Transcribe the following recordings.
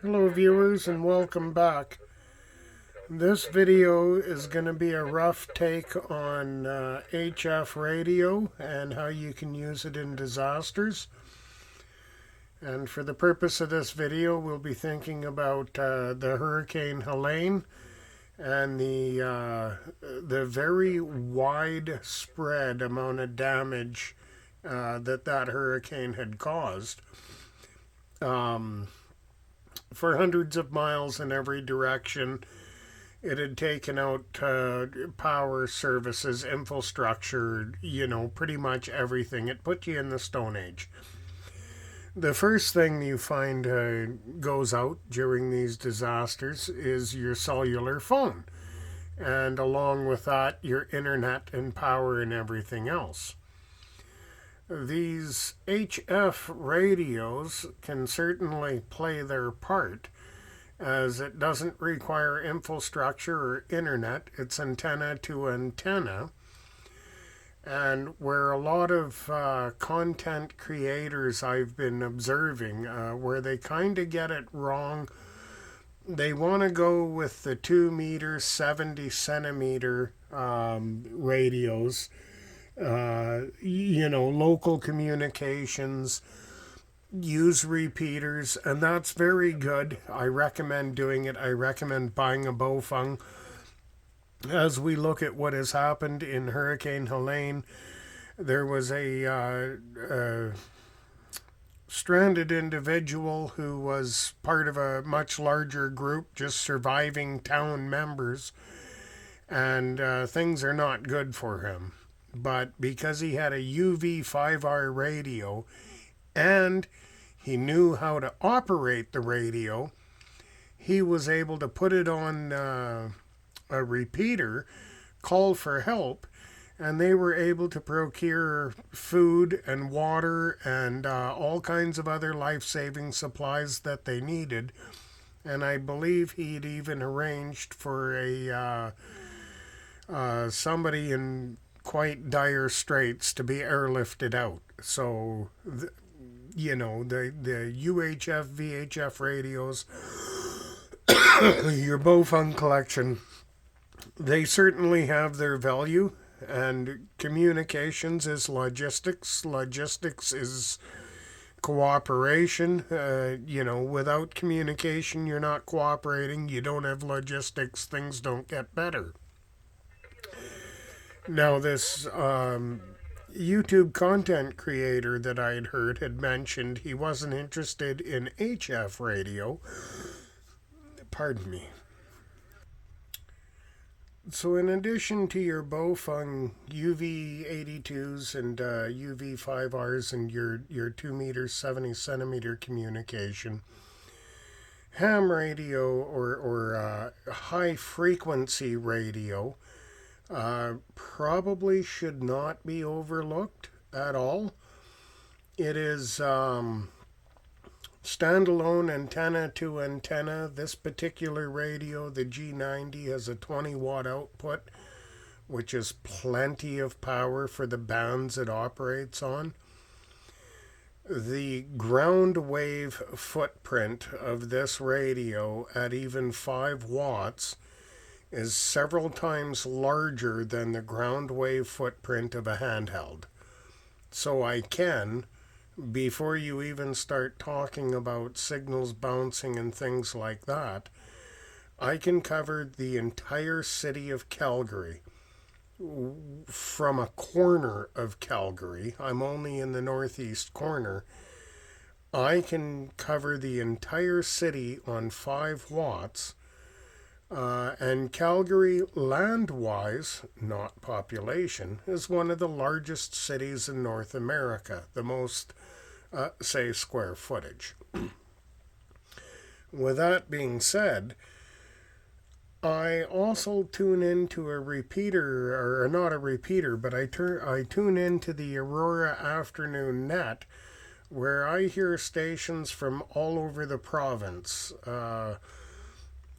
Hello viewers and welcome back. This video is going to be a rough take on HF radio and how you can use it in disasters. And for the purpose of this video, we'll be thinking about the Hurricane Helene and the very widespread amount of damage that hurricane had caused. For hundreds of miles in every direction. It had taken out power services, infrastructure, pretty much everything. It put you in the Stone Age. The first thing you find goes out during these disasters is your cellular phone. And along with that, your internet and power and everything else. These HF radios can certainly play their part, as it doesn't require infrastructure or internet. It's antenna to antenna. And where a lot of content creators I've been observing, where they kind of get it wrong, they want to go with the 2 meter, 70 centimeter radios. Local communications, use repeaters, and that's very good. I recommend doing it. I recommend buying a Bofung. As we look at what has happened in Hurricane Helene, there was a stranded individual who was part of a much larger group, just surviving town members, and things are not good for him. But because he had a UV5R radio and he knew how to operate the radio, he was able to put it on a repeater, call for help, and they were able to procure food and water and all kinds of other life-saving supplies that they needed. And I believe he'd even arranged for somebody in quite dire straits to be airlifted out. So, the UHF, VHF radios, your Bofung collection, they certainly have their value. And communications is logistics. Logistics is cooperation. Without communication, you're not cooperating. You don't have logistics, things don't get better. Now, this YouTube content creator that I'd heard had mentioned he wasn't interested in HF radio. Pardon me. So in addition to your Bofung UV82s and UV5Rs and your 2 meter 70 centimeter communication, ham radio or high frequency radio probably should not be overlooked at all. It is standalone antenna to antenna. This particular radio, the G90, has a 20 watt output, which is plenty of power for the bands it operates on. The ground wave footprint of this radio at even 5 watts is several times larger than the ground wave footprint of a handheld. So I can, before you even start talking about signals bouncing and things like that, I can cover the entire city of Calgary from a corner of Calgary. I'm only in the northeast corner. I can cover the entire city on 5 watts. And Calgary, land-wise, not population, is one of the largest cities in North America, the most, square footage. With that being said, I also tune into a repeater, or not a repeater, but I tune into the Aurora Afternoon Net, where I hear stations from all over the province.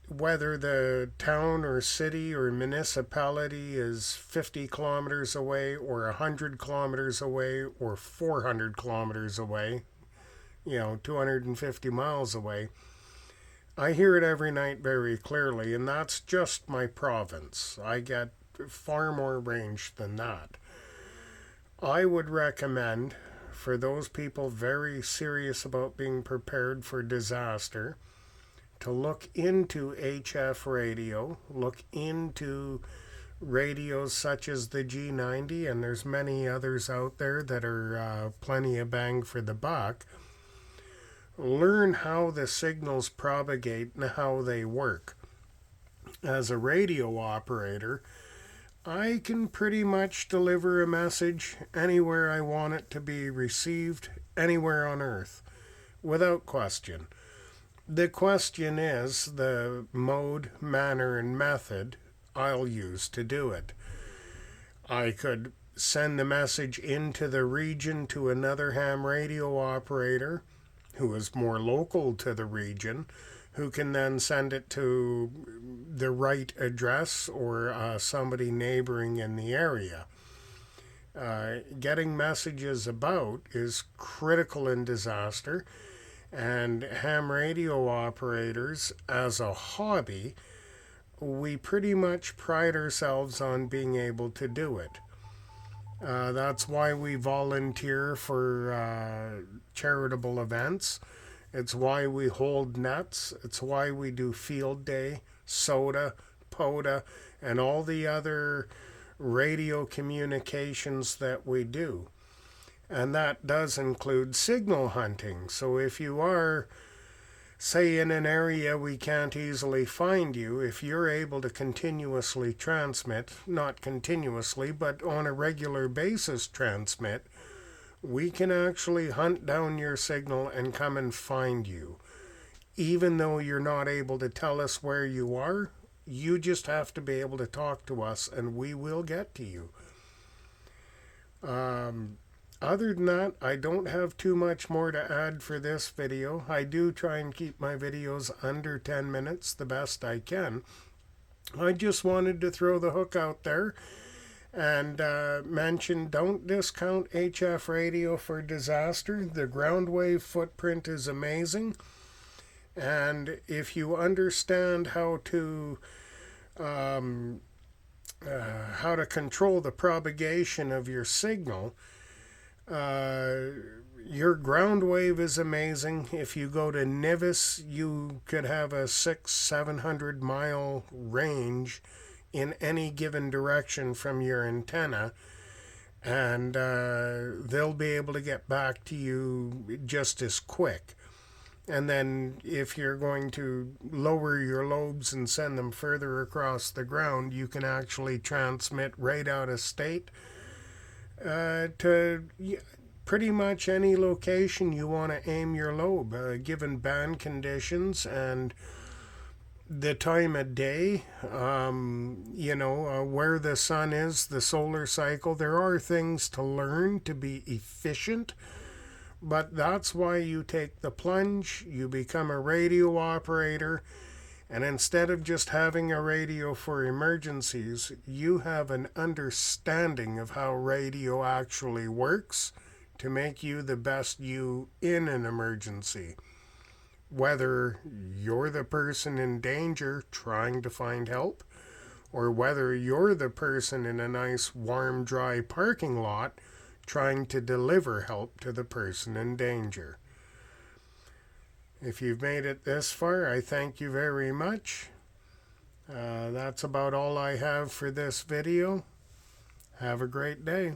Whether the town or city or municipality is 50 kilometers away or 100 kilometers away or 400 kilometers away, 250 miles away. I hear it every night very clearly, and that's just my province. I get far more range than that. I would recommend, for those people very serious about being prepared for disaster, to look into HF radio, look into radios such as the G90, and there's many others out there that are plenty of bang for the buck. Learn how the signals propagate and how they work. As a radio operator, I can pretty much deliver a message anywhere I want it to be received, anywhere on Earth, without question. The question is the mode, manner, and method I'll use to do it. I could send the message into the region to another ham radio operator who is more local to the region, who can then send it to the right address or somebody neighboring in the area. Getting messages about is critical in disaster, and ham radio operators, as a hobby, we pretty much pride ourselves on being able to do it. That's why we volunteer for charitable events. It's why we hold nets. It's why we do field day, SOTA, POTA, and all the other radio communications that we do. And that does include signal hunting. So if you are, say, in an area we can't easily find you, if you're able to continuously transmit, not continuously, but on a regular basis transmit, we can actually hunt down your signal and come and find you. Even though you're not able to tell us where you are, you just have to be able to talk to us and we will get to you. Other than that, I don't have too much more to add for this video. I do try and keep my videos under 10 minutes the best I can. I just wanted to throw the hook out there and mention, don't discount HF radio for disaster. The ground wave footprint is amazing. And if you understand how to control the propagation of your signal, your ground wave is amazing. If you go to Nevis, you could have a 600-700 mile range in any given direction from your antenna, and they'll be able to get back to you just as quick. And then if you're going to lower your lobes and send them further across the ground, you can actually transmit right out of state to pretty much any location you want to aim your lobe, given band conditions and the time of day, where the sun is, the solar cycle. There are things to learn to be efficient, but that's why you take the plunge, you become a radio operator, and instead of just having a radio for emergencies, you have an understanding of how radio actually works to make you the best you in an emergency. Whether you're the person in danger trying to find help, or whether you're the person in a nice, warm, dry parking lot trying to deliver help to the person in danger. If you've made it this far, I thank you very much. That's about all I have for this video. Have a great day.